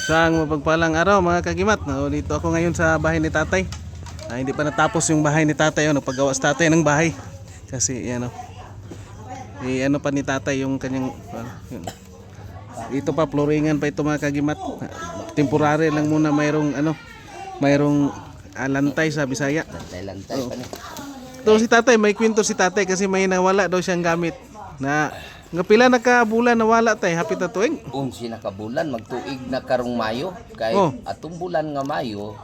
Isang mapagpalang araw mga kagimat. Dito ako ngayon sa bahay ni tatay. Hindi pa natapos yung bahay ni tatay. Nagpagawa sa tatay ng bahay. Kasi ano pa ni tatay yung kanyang yun. Ito pa, flooringan pa ito mga kagimat. Temporary lang muna, mayroong lantay sa Bisaya. Lantay pa ni. Ito si tatay, may kwento si tatay kasi may nawala daw siyang gamit. Nga pila nakabulan nawala tay, hapit na tuig. Unsi na kabulan, magtuig na karong Mayo. Kay atong bulan nga Mayo,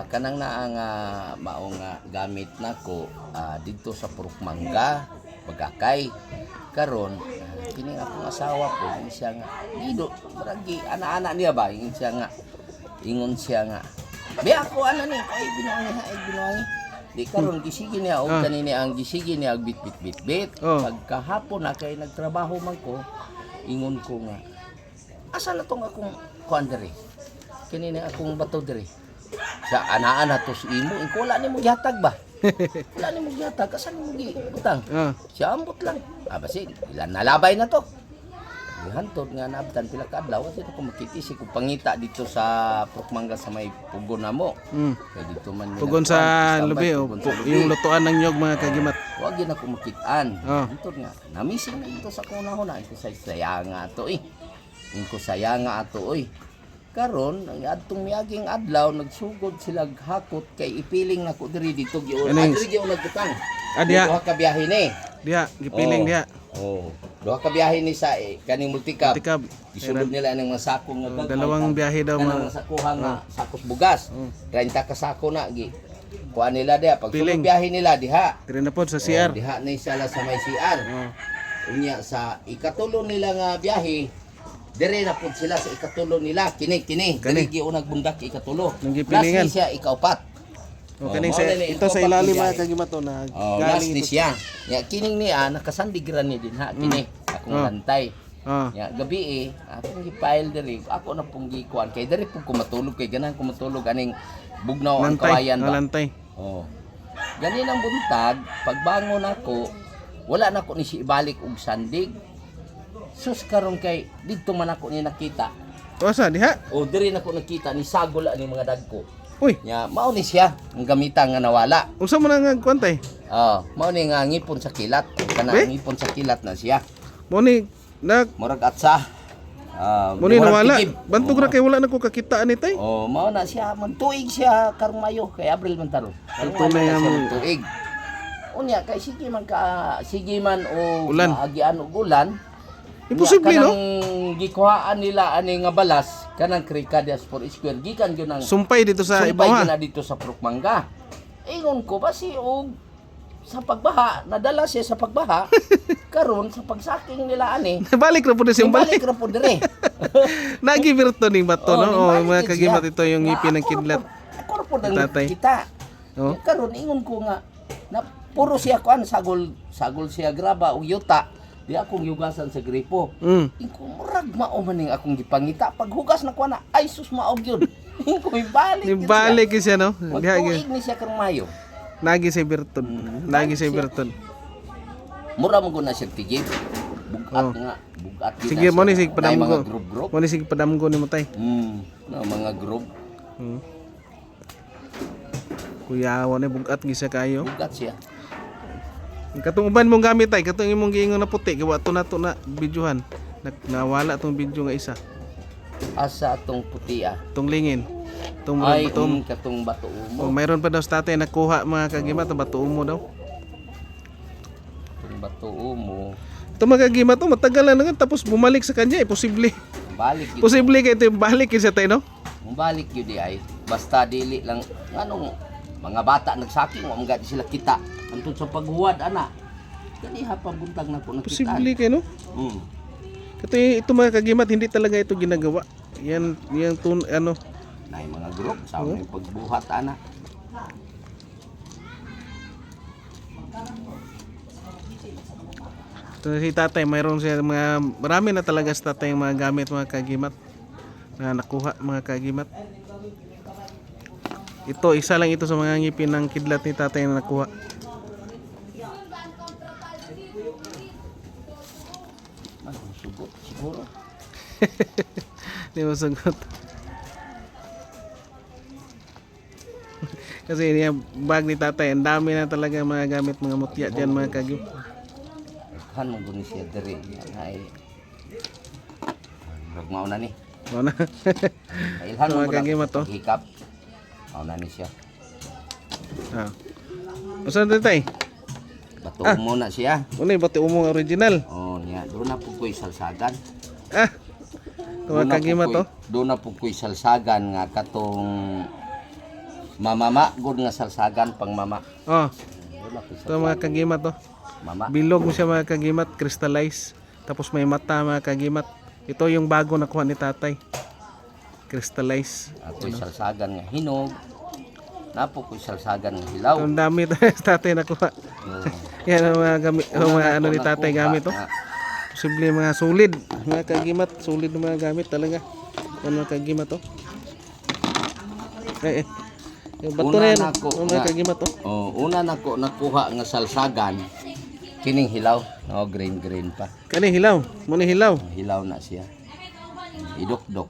kanang naa nga maong gamit nako dito sa Purukmanga, Bagakay. Karon kini akong asawa ko, siya nga dito, maragi ana-ana niya ba, ingon siya nga. Be ako ano ni, ay binuangi. Di karon gisigi niya og kanini ang gisigi niya bit. Pagkahapon na kay nagtrabaho man ko, ingon ko nga. Asa na tong akong kuan diri? Kanini akong bato diri. Sa ana-ana to si imo, ingko wala nimo gihatag ba? Wala nimo gihatag, asa nimo giutang? Siya ambot lang. Basi ilan nalabay na to. Hantod nga naabtan pila ka adlaw kasi ako makitisi ko pangita dito sa Purukmanga sa may pugon namo. Kay dito man pugon sa lubi yung lutuan ng nyog mga kagimat. Wa gyud ako makitaan. Hantod nga namising na dito sa kunahon na ito sa sayanga ato Inko sayanga ato Karon ang adtong miaging adlaw nagsugod sila hakot kay ipiling nako diri dito giun. Diri gyud nagutang. Duha ka biyahe ni. Diha gipiling diha. Duha ka biyahe ni sa kaning multicab. Gisulod nila ng mga sako nga gagmay. Dalawang biyahe daw mga sakuha nga sakos bugas. 30 ka sako na gi. Kuan nila diha pag sulod biyahe nila diha. Dire na pod sa CR. Diha ni sala sa may CR. Unya sa ikatulo nila nga biyahe, dire na pod sila sa ikatulo nila kini. Diri gi unag bundak ikatulo. Gipilingan siya ikaupat. Kaning ito sa ilalim mga kagimato na galing ito siya. Ya kining niya nakasandigran ni din ha kini akong lantay. Ya gabi akong gi-file diri. Ako na pong gikuan kay diri pug ko matulog kay ganan ko matulog aning bugnaw ang kawayan ba. Lantay. Ganin ang buntag pagbangon ako wala na ko ni si ibalik og sandig. Sus karon kay didto man ako ni nakita. Asa diha? Diri na ko nakita ni sagol ani mga dagko. Uy, mao ni siya ang gamitan nga nawala. Unsa man nga kwantay? Mao ni nga ngipon sa kilat. Kana ngipon sa kilat na siya. Mo ni murag atsa. Mo ni nawala. Bantog ra kay wala na ko kakita ani tay. Mao na siya man tuig siya karong Mayo kay Abril man taron. Karong tuig. Unya kay sige man o agian og ulan. Imposible no? Kanang gikuhaan nila ani nga balas kanang Cricadias per square gikan gyud nang sumpay dito sa ibaw na dito sa Purukmanga. Ingon ko basi og sa pagbaha nadala siya sa pagbaha karon sa pagsaking nila ani balik ra pud siya balik ra pud dire. Nagibirto ning bato no mga kagimat ito yung ngipin ng kidlat. Ako ra pud ang kita. Karon ingon ko nga na puro siya kuan sagol siya graba og yuta. Di akong yugasan sa gripo. Ingko murag mao man ning akong gipangita paghugas na ko na ay sus maog yun. Ingko ibalik siya no. Tuig ni siya karong Mayo. Nagi sa Berton. Mura mo na siya tigib. Bugat gid. Sige mo ni sig padamgo. Mo ni sig padamgo ni mo tay. Mga group. Kuya wa ni bugat gi siya kayo. Bugat siya. Katong uban mong gamit tay, katong imong giingon na puti, gawa to na videohan. Nawala tong video nga isa. Asa atong puti Tong lingin. Tong katong bato umo. Mayroon pa daw sa tatay nakuha mga kagimat ang bato umo daw. Tong bato umo. Ito mga kagimat to matagal na nga tapos bumalik sa kanya, posible. Balik. Posible kay ito balik siya tay no? Balik yun ay basta dili lang anong mga bata nagsaking wa mga sila kita. Antun sa paghuwad ana. Kani hapang buntag na ko nakita. Posible kay no? Ito mga kagimat hindi talaga ito ginagawa. Yan nay mga group sa may pagbuhat ana. So, si tatay mayroon siya marami na talaga sa tatay yung mga gamit mga kagimat na nakuha mga kagimat. Ito isa lang ito sa mga ngipin ng kidlat ni tatay na nakuha. Sugot siguro. Di mo sagot. Kasi yung bag ni tatay, ang dami na talaga mga gamit, mga mutya dyan mga kagimot. Han mo guni siya diri. Ay. Magmao na ni. Ano na? Ilhan mo Mga kagimot to. hikap. Mao na ni siya. Ah. Usan tatay? Bato mo na siya. Unay bati umong original. Oh, niya. Doon na po ko'y salsagan. Ah. Mga kagimot to. Doon na po ko'y salsagan nga katong mamama gud nga salsagan pang mama. Oh, Doon na po ito mga kagimot to. mama. Bilog mo siya mga kagimat, crystallize. Tapos may mata mga kagimat. Ito yung bago nakuha ni tatay. Crystallize. Ako'y salsagan nga hinog. Napo ko'y salsagan nga hilaw. Ang dami tatay nakuha. Yan ang mga, gamit, ang mga ano ni tatay gamit to. Posible mga solid. Mga kagimat, solid na mga gamit talaga. Yan mga kagimat to. Eh, yung bato Una na yan. nako Ang mga nga- kagimat to. Oh, una nako nakuha nga salsagan kining hilaw. Oh, green pa. Kani hilaw. Muna hilaw. Hilaw na siya. Idok-dok.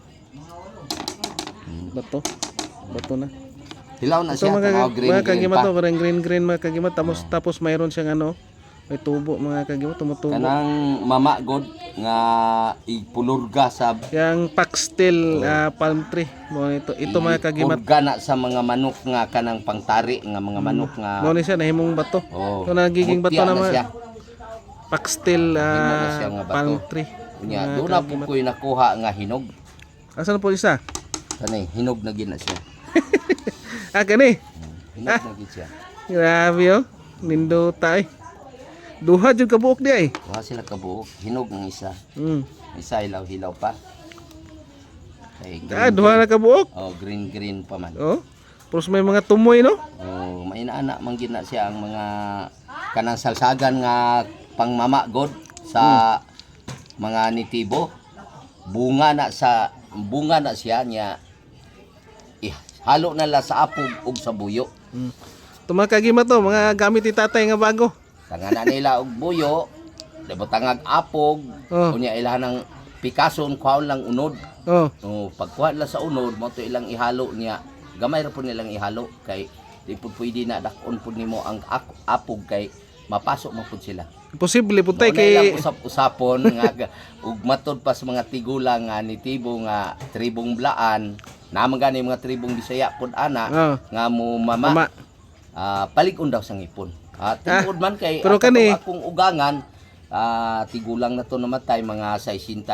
Bato. Bato na. Hilaw na Ito siya. mga, Oh, green mga kagimat pa. to. Parang green mga kagimat. Tapos mayroon siyang ano. May tubo mga kagimat. Tumutubo. Kanang mama god nga ipulurga sa Yang pastel palm tree. Mo ito mga kagimat. Purga na sa mga manok nga kanang pangtari nga mga manok nga Mo ni siya nahimong bato. oh, Ito nagiging bato mutya na mga siya. pastel na siya nga bato. palm tree. Unya, Mga doon na po kagimat. ko'y nakuha nga hinog. Asan po isa? Kanay, hinog na gina siya. Ah, kani. Hinog na gid siya. Grabe oh. Ninduta eh. Duha jud ka buok di ay. Wala sila kabuok. Hinog ng isa. Isa hilaw-hilaw pa. Kay Duha na ka buok. Oh, green pa man. Oh. Plus may mga tumoy no. Oh, mainana man gid na siya ang mga kanang salsagan nga pangmama god sa mga nitibo. Bunga na siya niya. Halo na la sa apog ug sa buyo. Ito mga kagimat to, mga gamit ni tatay nga bago. Tangana nila og buyo, dabotangag apog, Oh. unya ilahan ng pikason kwaon lang unod. Oh. Oh, pagkuha la sa unod, mo to ilang ihalo niya. Gamay ra po nilang ihalo kay di po pwede na dakon po nimo ang apog kay mapasok mo po sila. Posible po tay Mao na ilang kay usap-usapon nga ug matod pa sa mga tigulang nga nitibo nga tribong Blaan, naman gani mga tribong Bisaya pud ana Oh. nga mo Mama. mama. Palig-on daw sang ipon. Tungod man kay pero kani- akong ugangan, tigulang na to namatay mga 68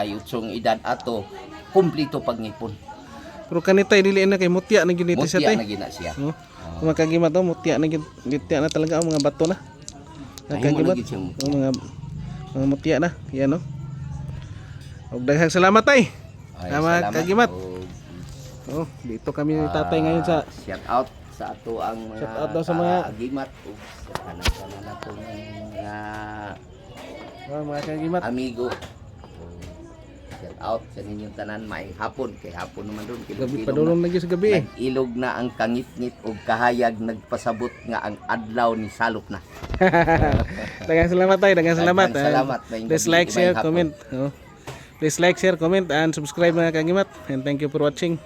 edad ato, kumplito pagngipon. pero kanitay dili na kay mutya na gyud ito siya Mutya tay. na gina siya. Oh. Mga kagimat to, mutya na gyud na talaga ang mga bato na. Mga Nahimo na kagimat. gid siya mutya. Oh, mga mutya na. Yan no. Og daghang salamat tay. Ay, Mga salamat. kagimat. Oh, Oh, dito kami ni tatay ngayon sa shout out sa ato ang mga Shout out daw sa mga- agimat o sa kanan na to mga mga kagimat. amigo. Shout out sa ninyong tanan may hapon kay hapon naman doon Gabi padulong lagi sa gabi eh. Nag-ilog na ang kangit-ngit o kahayag nagpasabot nga ang adlaw ni salop na. Daghang salamat tay, daghang salamat. Daghang salamat. Maayong Please gabi, like, share, maayong hapon. comment. Oh. Please like, share, comment and subscribe mga kagimat. And thank you for watching.